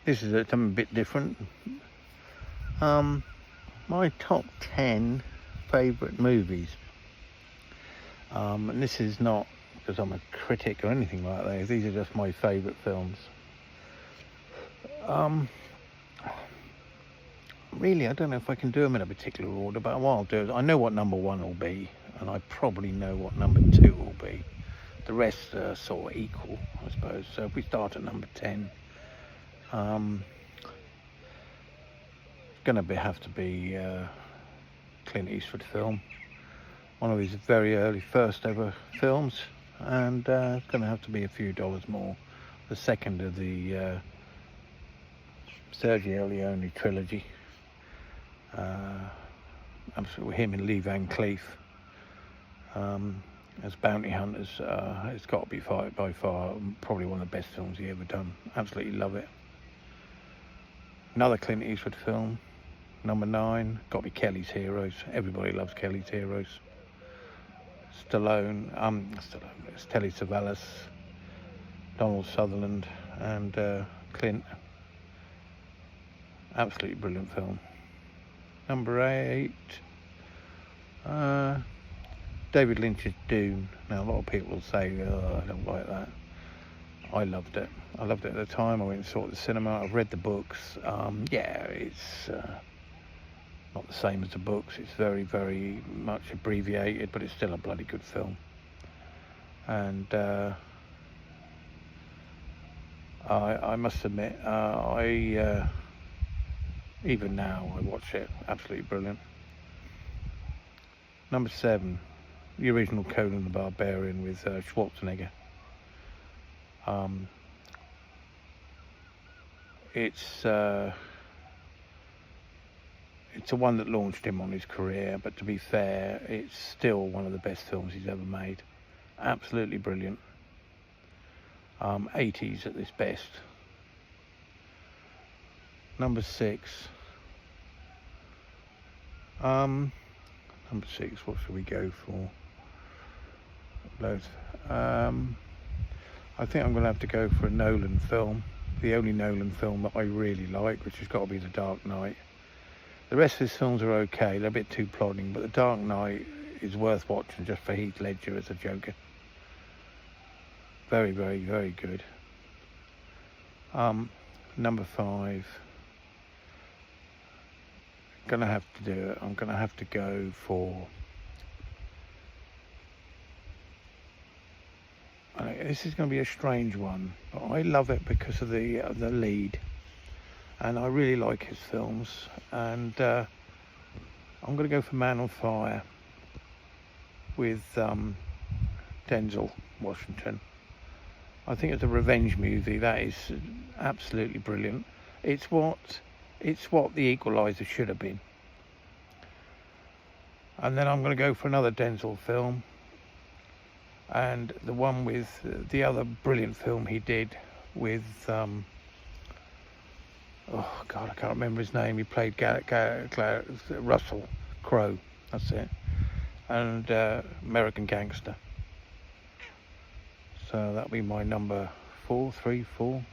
This is something a bit different. My top 10 favourite movies. And this is not because I'm a critic or anything like that. These are just my favourite films. Really, I don't know if I can do them in a particular order, but what I'll do is I know what number 1 will be, and I probably know what number 2 will be. The rest are sort of equal, I suppose. So if we start at number 10, it's going to have to be Clint Eastwood film. One of his very early first ever films, and it's going to have to be a few dollars more. The second of the Sergio Leone trilogy. With him and Lee Van Cleef as bounty hunters. It's got to be by far probably one of the best films he ever done. Absolutely love it. Another Clint Eastwood film, number 9, got to be Kelly's Heroes. Everybody loves Kelly's Heroes. It's Telly Savalas, Donald Sutherland, and Clint. Absolutely brilliant film. Number 8, David Lynch's Dune. Now a lot of people will say, I don't like that. I loved it. I loved it at the time. I went and saw it at the cinema. I've read the books. It's not the same as the books. It's very, very much abbreviated, but it's still a bloody good film. And I must admit, even now I watch it. Absolutely brilliant. Number 7, the original Conan the Barbarian with Schwarzenegger. It's the one that launched him on his career, but to be fair, it's still one of the best films he's ever made. Absolutely brilliant. 80s at its best. Number 6. Number 6, what should we go for? Loads. I think I'm going to have to go for a Nolan film. The only Nolan film that I really like, which has got to be The Dark Knight. The rest of his films are okay. They're a bit too plodding, but The Dark Knight is worth watching just for Heath Ledger as a Joker. Very, very, very good. Number 5. Gonna have to do it. I'm gonna have to go for. This is going to be a strange one, but I love it because of the lead, and I really like his films. And I'm going to go for Man on Fire with Denzel Washington. I think it's a revenge movie that is absolutely brilliant. It's what The Equalizer should have been. And then I'm going to go for another Denzel film, and the one with the other brilliant film he did with oh God, I can't remember his name. He played Russell Crowe, that's it, and American Gangster. So that'll be my number 4, 3, 4,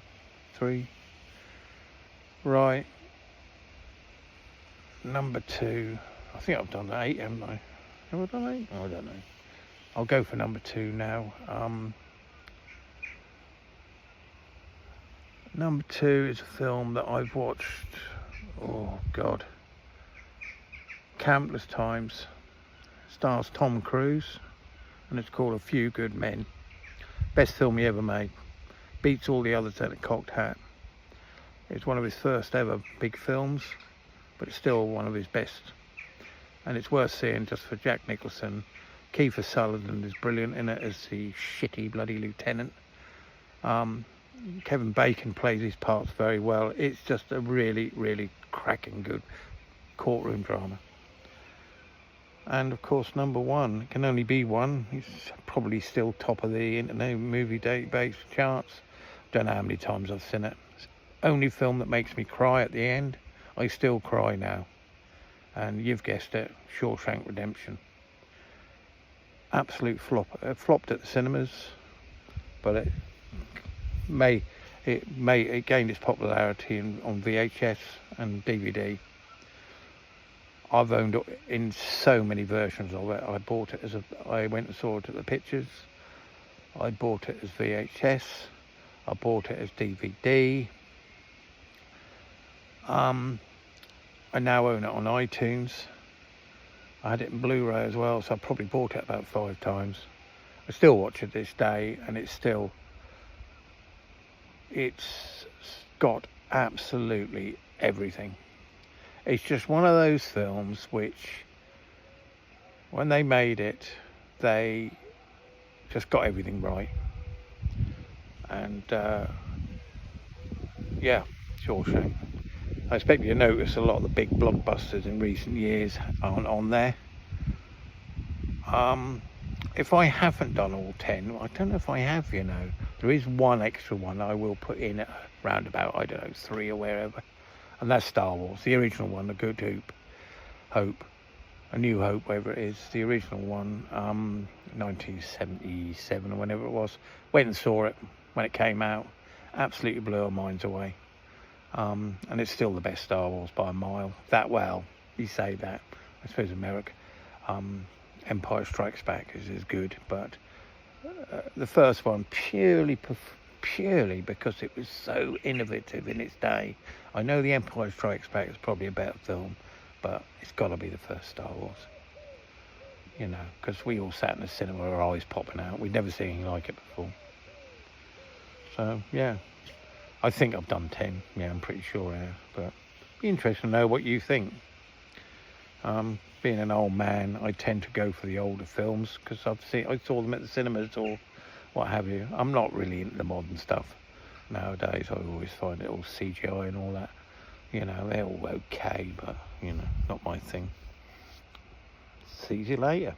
3. Right. Number 2. I think I've done 8, haven't I? Have I done 8? Oh, I don't know. I'll go for number 2 now. Number 2 is a film that I've watched, oh God, countless times. Stars Tom Cruise, and it's called A Few Good Men. Best film he ever made. Beats all the others at a cocked hat. It's one of his first ever big films, but it's still one of his best. And it's worth seeing just for Jack Nicholson. Kiefer Sutherland is brilliant in it as the shitty bloody lieutenant. Kevin Bacon plays his parts very well. It's just a really, really cracking good courtroom drama. And of course, number 1, it can only be 1. He's probably still top of the Internet Movie Database charts. Don't know how many times I've seen it. It's the only film that makes me cry at the end. I still cry now. And you've guessed it, Shawshank Redemption. Absolute flop. It flopped at the cinemas, but it may It gained its popularity on VHS and DVD. I've owned it in so many versions of it. I bought it I went and saw it at the pictures. I bought it as VHS. I bought it as DVD. I now own it on iTunes. I had it in Blu-ray as well, so I probably bought it about 5 times. I still watch it this day, and it's got absolutely everything. It's just one of those films which, when they made it, they just got everything right. And yeah, Shawshank. I expect you to notice a lot of the big blockbusters in recent years aren't on there. If I haven't done all 10, I don't know if I have, there is one extra one I will put in at round about, I don't know, 3 or wherever, and that's Star Wars, the original one, The Good Hope, A New Hope, whatever it is, the original one, 1977 or whenever it was. Went and saw it when it came out, absolutely blew our minds away, and it's still the best Star Wars by a mile. You say that, I suppose America, Empire Strikes Back is good, but the first one purely because it was so innovative in its day. I know The Empire Strikes Back is probably a better film, but it's got to be the first Star Wars, because we all sat in the cinema with our eyes popping out. We'd never seen anything like it before. So yeah, I think I've done 10. Yeah, I'm pretty sure I have, but it'd be interesting to know what you think. Being an old man, I tend to go for the older films because I saw them at the cinemas or what have you. I'm not really into the modern stuff nowadays. I always find it all CGI and all that. They're all okay, but not my thing. See you later.